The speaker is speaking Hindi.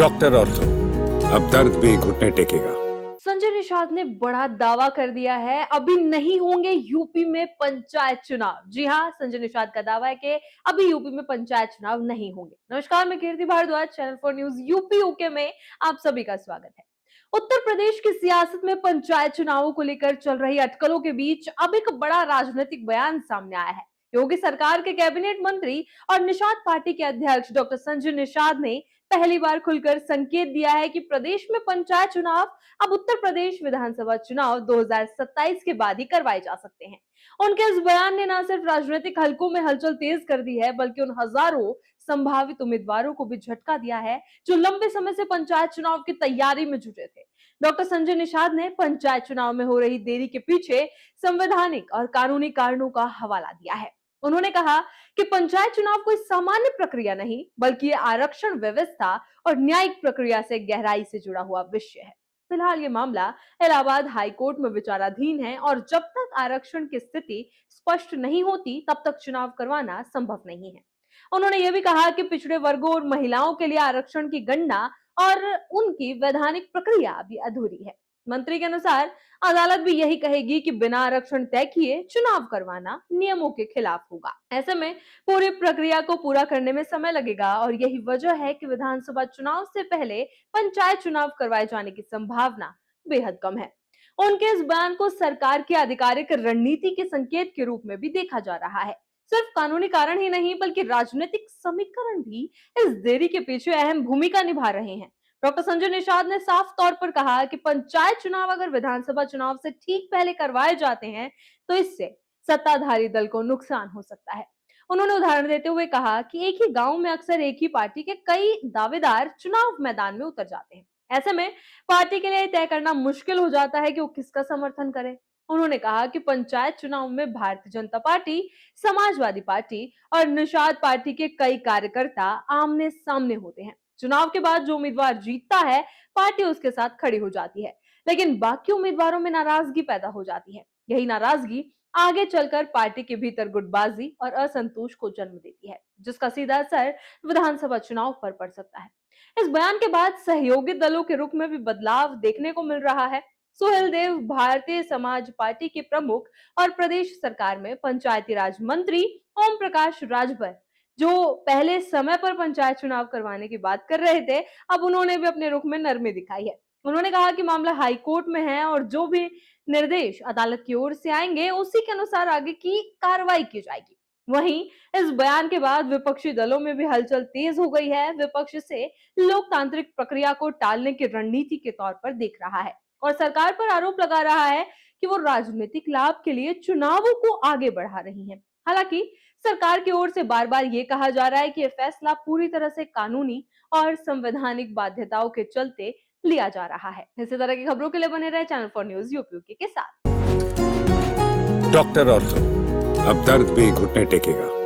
डॉक्टर ऑर्थो, अब दर्द भी घुटने टेकेगा। संजय निषाद ने बड़ा दावा कर दिया है, अभी नहीं होंगे यूपी में पंचायत चुनाव। जी हाँ, संजय निषाद का दावा है कि अभी यूपी में पंचायत चुनाव नहीं होंगे। नमस्कार, मैं Kirti Bharadwaj, channel 4 news UP UK में आप सभी का स्वागत है। उत्तर प्रदेश की सियासत में पंचायत चुनावों को लेकर चल रही अटकलों के बीच अब एक बड़ा राजनीतिक बयान सामने आया है। योगी सरकार के कैबिनेट मंत्री और निषाद पार्टी के अध्यक्ष डॉक्टर संजय निषाद ने पहली बार खुलकर संकेत दिया है कि प्रदेश में पंचायत चुनाव अब उत्तर प्रदेश विधानसभा चुनाव 2027 के बाद ही करवाए जा सकते हैं। उनके इस बयान ने न सिर्फ राजनीतिक हलकों में हलचल तेज कर दी है, बल्कि उन हजारों संभावित उम्मीदवारों को भी झटका दिया है जो लंबे समय से पंचायत चुनाव की तैयारी में जुटे थे। डॉक्टर संजय निषाद ने पंचायत चुनाव में हो रही देरी के पीछे संवैधानिक और कानूनी कारणों का हवाला दिया है। उन्होंने कहा कि पंचायत चुनाव कोई सामान्य प्रक्रिया नहीं, बल्कि ये आरक्षण व्यवस्था और न्यायिक प्रक्रिया से गहराई से जुड़ा हुआ विषय है। फिलहाल ये मामला इलाहाबाद हाई कोर्ट में विचाराधीन है और जब तक आरक्षण की स्थिति स्पष्ट नहीं होती, तब तक चुनाव करवाना संभव नहीं है। उन्होंने ये भी कहा कि पिछड़े वर्गों और महिलाओं के लिए आरक्षण की गणना और उनकी वैधानिक प्रक्रिया अभी अधूरी है। मंत्री के अनुसार अदालत भी यही कहेगी कि बिना आरक्षण तय किए चुनाव करवाना नियमों के खिलाफ होगा। ऐसे में पूरी प्रक्रिया को पूरा करने में समय लगेगा और यही वजह है कि विधानसभा चुनाव से पहले पंचायत चुनाव करवाए जाने की संभावना बेहद कम है। उनके इस बयान को सरकार की आधिकारिक रणनीति के संकेत के रूप में भी देखा जा रहा है। सिर्फ कानूनी कारण ही नहीं, बल्कि राजनीतिक समीकरण भी इस देरी के पीछे अहम भूमिका निभा रहे हैं। डॉक्टर संजय निषाद ने साफ तौर पर कहा कि पंचायत चुनाव अगर विधानसभा चुनाव से ठीक पहले करवाए जाते हैं, तो इससे सत्ताधारी दल को नुकसान हो सकता है। उन्होंने उदाहरण देते हुए कहा कि एक ही गांव में अक्सर एक ही पार्टी के कई दावेदार चुनाव मैदान में उतर जाते हैं। ऐसे में पार्टी के लिए तय करना मुश्किल हो जाता है कि वो किसका समर्थन करे। उन्होंने कहा कि पंचायत चुनाव में भारतीय जनता पार्टी, समाजवादी पार्टी और निषाद पार्टी के कई कार्यकर्ता आमने सामने होते हैं। चुनाव के बाद जो उम्मीदवार जीतता है, पार्टी उसके साथ खड़ी हो जाती है, लेकिन बाकी उम्मीदवारों में नाराजगी पैदा हो जाती है। यही नाराजगी आगे चलकर पार्टी के भीतर गुटबाजी और असंतोष को जन्म देती है, जिसका सीधा असर विधानसभा चुनाव पर पड़ सकता है। इस बयान के बाद सहयोगी दलों के रुख में भी बदलाव देखने को मिल रहा है। सुहेल देव भारतीय समाज पार्टी के प्रमुख और प्रदेश सरकार में पंचायती राज मंत्री ओम प्रकाश राजभर, जो पहले समय पर पंचायत चुनाव करवाने की बात कर रहे थे, अब उन्होंने भी अपने रुख में नरमी दिखाई है। उन्होंने कहा कि मामला हाई कोर्ट में है और जो भी निर्देश अदालत की ओर से आएंगे, उसी के अनुसार आगे की कार्रवाई की जाएगी। वहीं इस बयान के बाद विपक्षी दलों में भी हलचल तेज हो गई है। विपक्ष से लोकतांत्रिक प्रक्रिया को टालने की रणनीति के तौर पर देख रहा है और सरकार पर आरोप लगा रहा है कि वो राजनीतिक लाभ के लिए चुनावों को आगे बढ़ा रही है। हालांकि सरकार की ओर से बार बार ये कहा जा रहा है कि यह फैसला पूरी तरह से कानूनी और संवैधानिक बाध्यताओं के चलते लिया जा रहा है। इसी तरह की खबरों के लिए बने रहे चैनल 4 न्यूज यूपी के साथ। डॉक्टर ऑर्थो, अब दर्द भी घुटने टेकेगा।